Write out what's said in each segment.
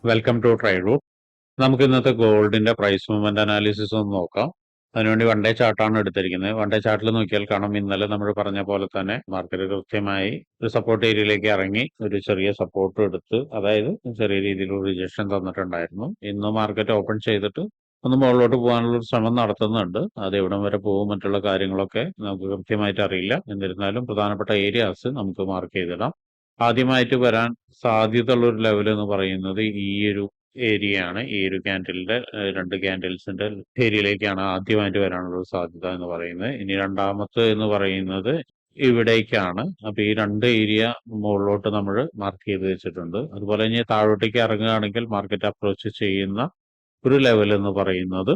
Welcome to ട്രൈറൂട്ട്. നമുക്ക് ഇന്നത്തെ ഗോൾഡിന്റെ പ്രൈസ് മൂവ്മെന്റ് അനാലിസിസ് ഒന്ന് നോക്കാം. അതിനുവേണ്ടി വൺ ഡേ ചാർട്ടാണ് എടുത്തിരിക്കുന്നത്. വൺ ഡേ ചാർട്ടിൽ നോക്കിയാൽ കാണാം, ഇന്നലെ നമ്മൾ പറഞ്ഞ പോലെ തന്നെ മാർക്കറ്റ് കൃത്യമായി ഒരു സപ്പോർട്ട് ഏരിയയിലേക്ക് ഇറങ്ങി ഒരു ചെറിയ സപ്പോർട്ട് എടുത്ത്, അതായത് ചെറിയ രീതിയിലുള്ള റിജക്ഷൻ തന്നിട്ടുണ്ടായിരുന്നു. ഇന്ന് മാർക്കറ്റ് ഓപ്പൺ ചെയ്തിട്ട് ഒന്ന് മുകളിലോട്ട് പോകാനുള്ള ഒരു ശ്രമം നടത്തുന്നുണ്ട്. അത് എവിടം വരെ പോകും മറ്റുള്ള കാര്യങ്ങളൊക്കെ നമുക്ക് കൃത്യമായിട്ട് അറിയില്ല. എന്നിരുന്നാലും പ്രധാനപ്പെട്ട ഏരിയാസ് നമുക്ക് മാർക്ക് ചെയ്തിടാം. ആദ്യമായിട്ട് വരാൻ സാധ്യതയുള്ള ഒരു ലെവൽ എന്ന് പറയുന്നത് ഈ ഒരു ഏരിയയാണ്. ഈ ഒരു ക്യാൻഡിലിന്റെ രണ്ട് ക്യാൻഡിൽസിന്റെ ഏരിയയിലേക്കാണ് ആദ്യമായിട്ട് വരാനുള്ള ഒരു സാധ്യത എന്ന് പറയുന്നത്. ഇനി രണ്ടാമത്തെ എന്ന് പറയുന്നത് ഇവിടേക്കാണ്. അപ്പൊ ഈ രണ്ട് ഏരിയ മുകളിലോട്ട് നമ്മൾ മാർക്ക് ചെയ്ത് വെച്ചിട്ടുണ്ട്. അതുപോലെ ഇനി താഴോട്ടേക്ക് ഇറങ്ങുകയാണെങ്കിൽ മാർക്കറ്റ് അപ്രോച്ച് ചെയ്യുന്ന ഒരു ലെവൽ എന്ന് പറയുന്നത്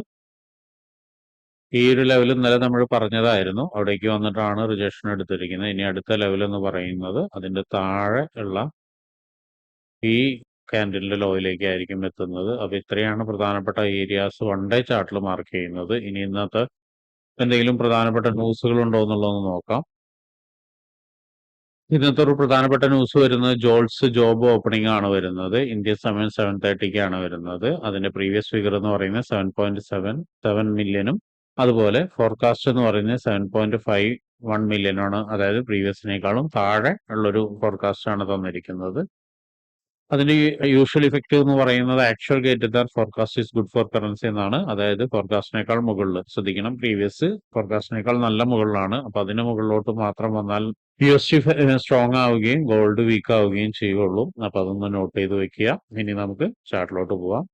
ഈ ഒരു ലെവൽ ഇന്നലെ നമ്മൾ പറഞ്ഞതായിരുന്നു. അവിടേക്ക് വന്നിട്ടാണ് റിജക്ഷൻ എടുത്തിരിക്കുന്നത്. ഇനി അടുത്ത ലെവൽ എന്ന് പറയുന്നത് അതിന്റെ താഴെ ഉള്ള ഈ ക്യാൻഡിലിന്റെ ലോയിലേക്കായിരിക്കും എത്തുന്നത്. അപ്പൊ ഇത്രയാണ് പ്രധാനപ്പെട്ട ഏരിയാസ് വൺ ഡേ ചാർട്ടിൽ മാർക്ക് ചെയ്യുന്നത്. ഇനി ഇന്നത്തെ എന്തെങ്കിലും പ്രധാനപ്പെട്ട ന്യൂസുകൾ ഉണ്ടോ എന്നുള്ളതൊന്ന് നോക്കാം. ഇന്നത്തെ ഒരു പ്രധാനപ്പെട്ട ന്യൂസ് വരുന്നത് ജോൾസ് ജോബ് ഓപ്പണിംഗ് ആണ് വരുന്നത്. ഇന്ത്യ സമയം 7:30 വരുന്നത്. അതിന്റെ പ്രീവിയസ് ഫിഗർ എന്ന് പറയുന്നത് 7.77 മില്യണും അതുപോലെ ഫോർകാസ്റ്റ് എന്ന് പറയുന്നത് 7.51 മില്യണാണ്. അതായത് പ്രീവിയസിനേക്കാളും താഴെ ഉള്ളൊരു ഫോർകാസ്റ്റ് ആണ് തന്നിരിക്കുന്നത്. അതിന്റെ യൂഷ്വൽ ഇഫക്റ്റ് എന്ന് പറയുന്നത് actual gated forecast is good for currency എന്നാണ്. അതായത് ഫോർകാസ്റ്റിനേക്കാൾ മുകളിൽ ശ്രദ്ധിക്കണം, പ്രീവിയസ് ഫോർകാസ്റ്റിനേക്കാൾ നല്ല മുകളിലാണ്. അപ്പൊ അതിന് മുകളിലോട്ട് മാത്രം വന്നാൽ USD സ്ട്രോങ് ആവുകയും ഗോൾഡ് വീക്ക് ആവുകയും ചെയ്യുള്ളൂ. അപ്പൊ അതൊന്ന് നോട്ട് ചെയ്ത് വെക്കുക. ഇനി നമുക്ക് ചാർട്ടിലോട്ട് പോവാം.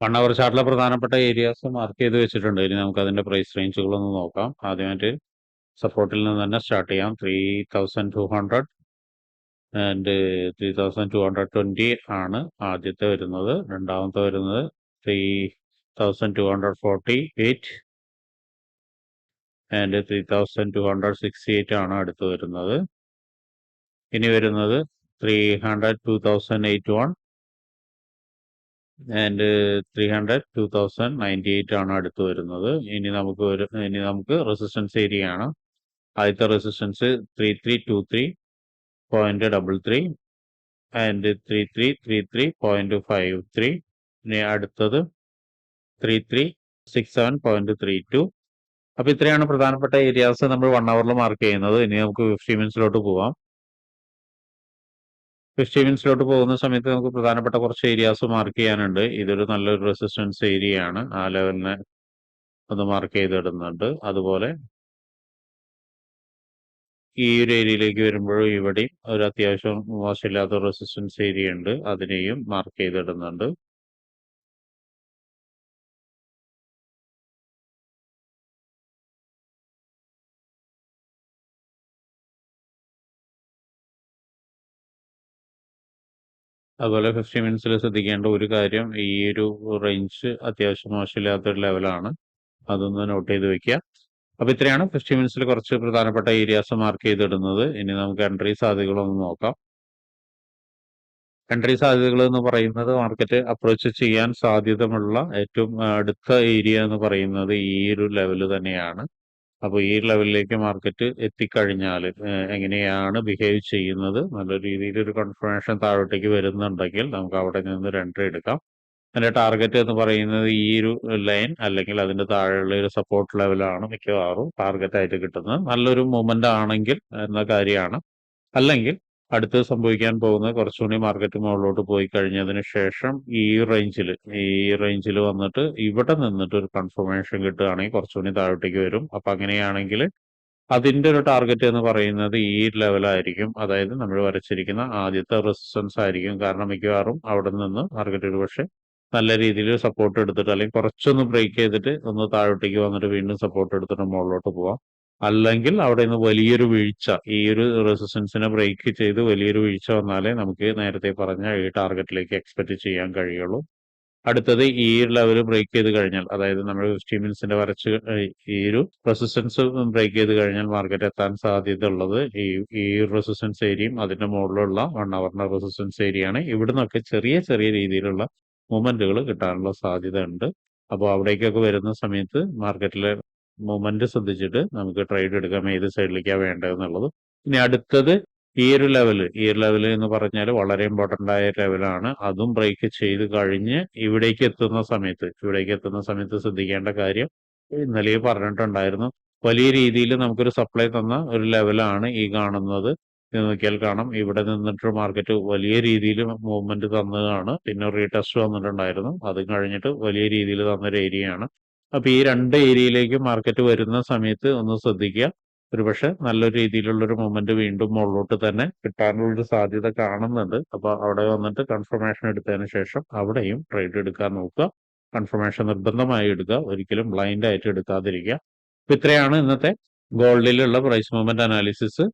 വൺ അവർ ചാർട്ടിലെ പ്രധാനപ്പെട്ട ഏരിയാസ് മാർക്ക് ചെയ്ത് വെച്ചിട്ടുണ്ട്. ഇനി നമുക്ക് അതിന്റെ പ്രൈസ് റേഞ്ചുകളൊന്ന് നോക്കാം. ആദ്യമായിട്ട് സപ്പോർട്ടിൽ നിന്ന് തന്നെ സ്റ്റാർട്ട് ചെയ്യാം. 3200 ആൻഡ് 3220 ആണ് ആദ്യത്തെ വരുന്നത്. രണ്ടാമത്തെ വരുന്നത് 3248 ആൻഡ് 3268 ആണ് അടുത്ത് വരുന്നത്. ഇനി വരുന്നത് 2081 ആൻഡ് 2098 ആണ് അടുത്ത് വരുന്നത്. ഇനി നമുക്ക് റെസിസ്റ്റൻസ് ഏരിയ ആണ്. ആദ്യത്തെ റെസിസ്റ്റൻസ് 3323.33 ആൻഡ് 3333.53. ഇനി അടുത്തത് 3367.32. അപ്പൊ ഇത്രയാണ് പ്രധാനപ്പെട്ട ഏരിയാസ് നമ്മൾ 1 അവറിൽ മാർക്ക് ചെയ്യുന്നത്. ഇനി നമുക്ക് 50 മിനിറ്റ്സിലോട്ട് പോവാം. 50 മിനിറ്റ്സിലോട്ട് പോകുന്ന സമയത്ത് നമുക്ക് പ്രധാനപ്പെട്ട കുറച്ച് ഏരിയാസ് മാർക്ക് ചെയ്യാനുണ്ട്. ഇതൊരു നല്ലൊരു റെസിസ്റ്റൻസ് ഏരിയ ആണ്. ആ ലെവലിനെ ഒന്ന് മാർക്ക് ചെയ്തിടുന്നുണ്ട്. അതുപോലെ ഈ ഒരു ഏരിയയിലേക്ക് വരുമ്പോഴും ഇവിടെയും ഒരു അത്യാവശ്യം മോശമില്ലാത്ത റെസിസ്റ്റൻസ് ഏരിയ ഉണ്ട്. അതിനെയും മാർക്ക് ചെയ്തിടുന്നുണ്ട്. അതുപോലെ 50 മിനിറ്റ്സിൽ ശ്രദ്ധിക്കേണ്ട ഒരു കാര്യം, ഈ ഒരു റേഞ്ച് അത്യാവശ്യം മോശമില്ലാത്തൊരു ലെവലാണ്. അതൊന്ന് നോട്ട് ചെയ്ത് വെക്കുക. അപ്പൊ ഇത്രയാണ് 50 മിനിറ്റ്സിൽ കുറച്ച് പ്രധാനപ്പെട്ട ഏരിയാസ് മാർക്ക് ചെയ്തിടുന്നത്. ഇനി നമുക്ക് എൻട്രി സാധ്യതകളൊന്ന് നോക്കാം. എൻട്രി സാധ്യതകൾ എന്ന് പറയുന്നത് മാർക്കറ്റ് അപ്രോച്ച് ചെയ്യാൻ സാധ്യതയുള്ള ഏറ്റവും അടുത്ത ഏരിയ എന്ന് പറയുന്നത് ഈ ഒരു ലെവല് തന്നെയാണ്. അപ്പോൾ ഈ ലെവലിലേക്ക് മാർക്കറ്റ് എത്തിക്കഴിഞ്ഞാൽ എങ്ങനെയാണ് ബിഹേവ് ചെയ്യുന്നത്, നല്ല രീതിയിൽ ഒരു കൺഫർമേഷൻ താഴോട്ടേക്ക് വരുന്നുണ്ടെങ്കിൽ നമുക്ക് അവിടെ നിന്ന് ഒരു എൻട്രി എടുക്കാം. അതിന്റെ ടാർഗറ്റ് എന്ന് പറയുന്നത് ഈ ഒരു ലൈൻ അല്ലെങ്കിൽ അതിന്റെ താഴെയുള്ള ഒരു സപ്പോർട്ട് ലെവലാണ് മിക്കവാറും ടാർഗറ്റ് ആയിട്ട് കിട്ടുന്നത്. നല്ലൊരു മൂവ്മെന്റ് ആണെങ്കിൽ എന്ന കാര്യമാണ്. അല്ലെങ്കിൽ അടുത്ത് സംഭവിക്കാൻ പോകുന്നത് കുറച്ചുകൂടി മാർക്കറ്റ് മുകളിലോട്ട് പോയി കഴിഞ്ഞതിന് ശേഷം ഈ റേഞ്ചിൽ വന്നിട്ട് ഇവിടെ നിന്നിട്ട് ഒരു കൺഫർമേഷൻ കിട്ടുകയാണെങ്കിൽ കുറച്ചുകൂടി താഴോട്ടേക്ക് വരും. അപ്പൊ അങ്ങനെയാണെങ്കിൽ അതിന്റെ ഒരു ടാർഗറ്റ് എന്ന് പറയുന്നത് ഈ ലെവലായിരിക്കും. അതായത് നമ്മൾ വരച്ചിരിക്കുന്ന ആദ്യത്തെ റെസിസ്റ്റൻസ് ആയിരിക്കും. കാരണം മിക്കവാറും അവിടെ നിന്ന് മാർക്കറ്റ് ഒരു പക്ഷേ നല്ല രീതിയിൽ സപ്പോർട്ട് എടുത്തിട്ട് അല്ലെങ്കിൽ കുറച്ചൊന്ന് ബ്രേക്ക് ചെയ്തിട്ട് ഒന്ന് താഴോട്ടേക്ക് വന്നിട്ട് വീണ്ടും സപ്പോർട്ട് എടുത്തിട്ട് മുകളിലോട്ട് പോവാം. അല്ലെങ്കിൽ അവിടെ നിന്ന് വലിയൊരു വീഴ്ച, ഈ ഒരു റെസിസ്റ്റൻസിനെ ബ്രേക്ക് ചെയ്ത് വലിയൊരു വീഴ്ച വന്നാലേ നമുക്ക് നേരത്തെ പറഞ്ഞ ഈ ടാർഗറ്റിലേക്ക് എക്സ്പെക്ട് ചെയ്യാൻ കഴിയുള്ളൂ. അടുത്തത് ഈ ലെവൽ ബ്രേക്ക് ചെയ്ത് കഴിഞ്ഞാൽ, അതായത് നമ്മൾ 50 മിനിറ്റ്സിന്റെ വരച്ച് ഈ ഒരു റെസിസ്റ്റൻസ് ബ്രേക്ക് ചെയ്ത് കഴിഞ്ഞാൽ മാർക്കറ്റ് എത്താൻ സാധ്യത ഉള്ളത് ഈ റെസിസ്റ്റൻസ് ഏരിയയും അതിന്റെ മുകളിലുള്ള 1 അവറിന്റെ റെസിസ്റ്റൻസ് ഏരിയയാണ്. ഇവിടുന്നൊക്കെ ചെറിയ ചെറിയ രീതിയിലുള്ള മൂവ്മെന്റുകൾ കിട്ടാനുള്ള സാധ്യത ഉണ്ട്. അപ്പോൾ അവിടേക്കൊക്കെ വരുന്ന സമയത്ത് മാർക്കറ്റിലെ മൂവ്മെന്റ് ശ്രദ്ധിച്ചിട്ട് നമുക്ക് ട്രേഡ് എടുക്കാം, ഏത് സൈഡിലേക്കാണ് വേണ്ടതെന്നുള്ളത്. ഇനി അടുത്തത് ഈ ഒരു ലെവല് എന്ന് പറഞ്ഞാൽ വളരെ ഇമ്പോർട്ടന്റ് ആയ ലെവലാണ്. അതും ബ്രേക്ക് ചെയ്ത് കഴിഞ്ഞ് ഇവിടേക്ക് എത്തുന്ന സമയത്ത് ശ്രദ്ധിക്കേണ്ട കാര്യം ഇന്നലെ പറഞ്ഞിട്ടുണ്ടായിരുന്നു. വലിയ രീതിയിൽ നമുക്കൊരു സപ്ലൈ തന്ന ഒരു ലെവലാണ് ഈ കാണുന്നത്. ഇത് നോക്കിയാൽ കാണാം, ഇവിടെ നിന്നിട്ട് മാർക്കറ്റ് വലിയ രീതിയിൽ മൂവ്മെന്റ് തന്നതാണ്. പിന്നെ റീടെസ്റ്റ് വന്നിട്ടുണ്ടായിരുന്നു. അത് കഴിഞ്ഞിട്ട് വലിയ രീതിയിൽ തന്നൊരു ഏരിയയാണ്. അപ്പൊ ഈ രണ്ട് ഏരിയയിലേക്ക് മാർക്കറ്റ് വരുന്ന സമയത്ത് ഒന്ന് ശ്രദ്ധിക്കുക. ഒരുപക്ഷെ നല്ലൊരു രീതിയിലുള്ള ഒരു മൊമെന്റ് വീണ്ടും മുകളിലോട്ട് തന്നെ കിട്ടാനുള്ളൊരു സാധ്യത കാണുന്നുണ്ട്. അപ്പൊ അവിടെ വന്നിട്ട് കൺഫർമേഷൻ എടുത്തതിന് ശേഷം അവിടെയും ട്രേഡ് എടുക്കാൻ നോക്കുക. കൺഫർമേഷൻ നിർബന്ധമായി എടുക്കുക, ഒരിക്കലും ബ്ലൈൻഡ് ആയിട്ട് എടുക്കാതിരിക്കുക. അപ്പൊ ഇത്രയാണ് ഇന്നത്തെ ഗോൾഡിലുള്ള പ്രൈസ് മൂവ്മെന്റ് അനാലിസിസ്.